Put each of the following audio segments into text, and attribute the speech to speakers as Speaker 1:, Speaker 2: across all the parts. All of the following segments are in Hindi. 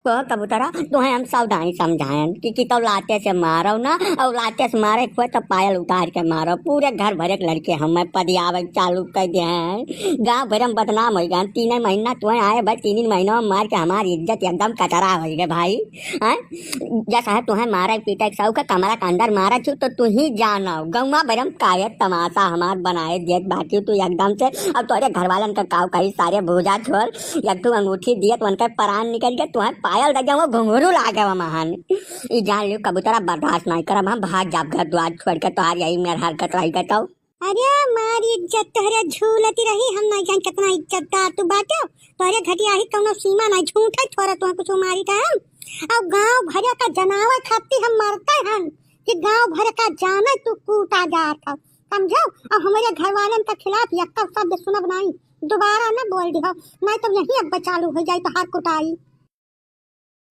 Speaker 1: तो कबूतरा तुम्हें हम सावधानी समझाएं कि तो लाते से मारो ना, और लाते से मारे हुए तो पायल उतार के मारो। पूरे घर भरे के लड़के हमें पदियावे चालू कर दिए हैं, गाँव भर में बदनाम हो गए। 3 महीना तुम्हें आए भाई, 3 महीनों में मार के हमारी इज्जत एकदम कचरा हो गए भाई। हैं जैसा है तुम्हें मारा पीटा साहू का कमरा के अंदर मारा छू तो तू ही जानो। गौवा भर में काये तमाशा हमार बनाए देख बाकी तू एकदम से। अब तोरे घर वालन का काव कही सारे भूजा छोड़, एक तू अंगूठी दिए तो उनका प्राण निकल गया। तुम्हें पायल दे वो घुंघरू लागे वो महान। ई जान लियो कबूतरा बर्दाश्त नहीं करब, हम भाग जाब घर द्वार छोड़ के। तोहार यही मेरा हरकत रही कहता।
Speaker 2: अरे हमारी इज्जत तोहरे झूलती रही, हम नहीं जान कितना इज्जतदार तू बाटे। तोहरे घटिया ही कौनो सीमा नहीं, झूठा छोरा तू कुछ मारी का हम। अब गांव भर का जनावर खाती हम मरते हैं कि गांव भर का जाने तू कूटा जाता, समझो। अब हमारे घर वालन के खिलाफ यक्का शब्द सुनब नहीं, दोबारा न बोल दियो, नहीं तो यही अब चालू हो जाए तो हाथ कुटाई।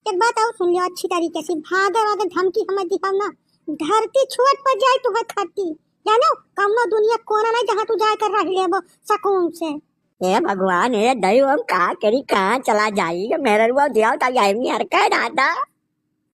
Speaker 2: एक बात और सुन लियो अच्छी तरीके से, भागे वागे धमकी हमें दिखाओ ना, धरती छुअट पर जाए तू खाती जानो। कमनो दुनिया कोना नहीं जहाँ तू जाए कर रही लेबो सकून से।
Speaker 1: हे भगवान हे दैव, हम कहाँ करी कहाँ चला जाई मेरा रुआ दिया ताकि हरकत दादा।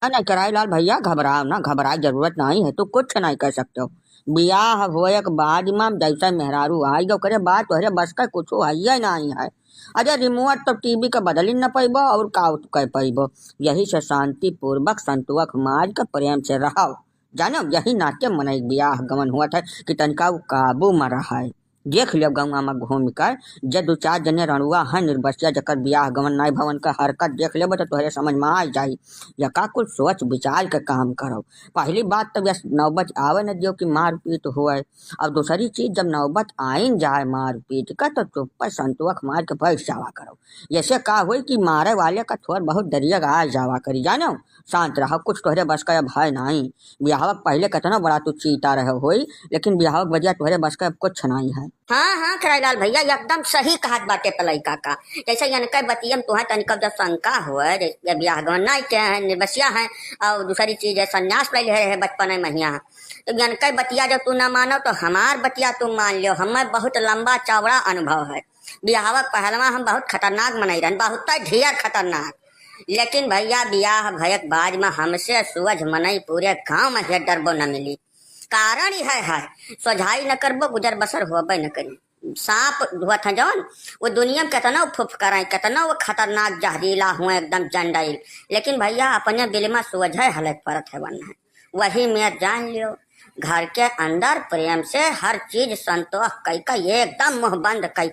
Speaker 3: नहीं कराई लाल भैया, घबराओ ना, घबराए जरूरत नहीं है, तू कुछ नहीं कर सकते हो। बियाह होए के बाद में जैसा मेहरारू आई गो करे बात तोहरे बस का कुछ है नहीं है। अरे रिमोट तो टीवी का बदल ही न पैबो और का कह पैबो। यही से शांति पूर्वक संतुक माज के प्रेम से रहो, जानो। यही नाट्य मनई बियाह गमन हुआ था कि तनिका काबू में रहा है। देख लियो गौवा में घूम कर जे 2-4 जने रणुआ है निर्बसिया जकर बियाह गमन नाई भवन का हरकत देख लेबो तो तोहरे समझ में आ जाई। या का कुछ सोच विचार के काम करो। पहली बात तो बस नौबत आवे न दियो कि मार पीट हुए। अब दूसरी चीज जब नौबत आइन जाए मार पीट का तो चुप संतुक मार के बैठ जावा करो। ऐसे का हुई कि मारे वाले का थोड़ा बहुत दरिया आ जावा करी, जानो। शांत रहो, कुछ तोहरे बस का भय नहीं। बियाह पहले कितना बड़ा तू चीता रहे होई, लेकिन बियाह वजह तोहरे बस का कुछ नहीं है।
Speaker 1: हाँ हाँ कराईलाल भैया एकदम सही कहत बाटे पलैका का। जैसे यनके बतियम तुहे तनिक जब शंका हुआ जैसे बियाह गमन नहीं के हैं निर्बसिया है, और दूसरी चीज है संन्यास ले है बचपन महिया। तो यनके बतिया जब तू ना मानो तो हमार बतिया तुम मान लियो। हमें बहुत लंबा चौड़ा अनुभव है। बियाह पहलवा हम बहुत खतरनाक मनाई रहन, बहुत ढेर खतरनाक। लेकिन भैया बियाह भयक बाद में हमसे सूझ मनई पूरे गाँव में हे डरबो न मिली। कारण ही है सोझाई न करबो गुजर बसर होबे न करी। सांप धुआत है जौन वो दुनिया में कितना फुफकाराई, कितना वो खतरनाक जहरीला हुए एकदम जंडाइल। लेकिन भैया अपने दिल में सूझ है हलक परत है बनना है। वही मैं जान लियो घर के अंदर प्रेम से हर चीज संतोष कई एकदम मुंह बंद कई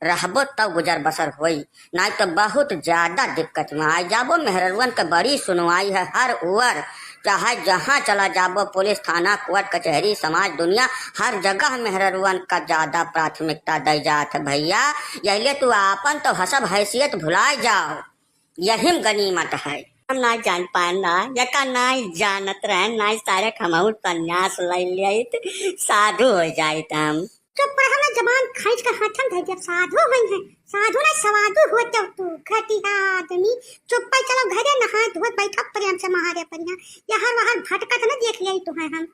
Speaker 1: रहबो तब गुजर बसर होई, नहीं तो बहुत ज्यादा दिक्कत में आई जाबो। मेहरवन के बड़ी सुनवाई है हर ओर, चाहे जहाँ चला जाबो, पुलिस थाना कोर्ट कचहरी समाज दुनिया हर जगह मेहरवन का ज्यादा प्राथमिकता दी जात है भैया। यही तू आपन तो हसब हैसियत भुलाए जाओ, यही गनीमत है। हम ना जान पाना यका ना जानत रहे ना सारे खमाऊ संन्यास ले लिया साधु हो जाए हम।
Speaker 2: चुप रहो ना, जबान खींच कर हाथन धर जब साधु हुई है, साधु ना सवाधु हुआ तू घटिया आदमी। चुप पर चलो घरे नहा धोत बैठा प्रेम से महारे परिया, यहाँ वहाँ भटकत न देख लिया तुम्हें हम।